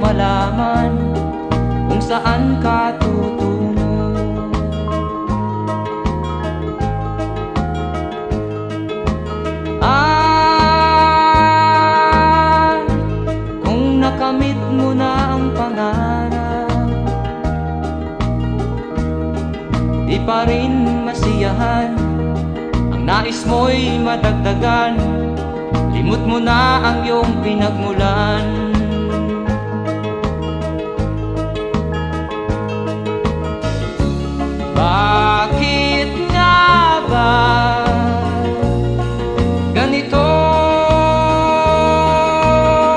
malaman kung saan ka tutungo. Kung nakamit mo na ang pangarap, di pa rin masiyahan, ang nais mo'y madagdagan, limot mo na ang iyong pinagmulan.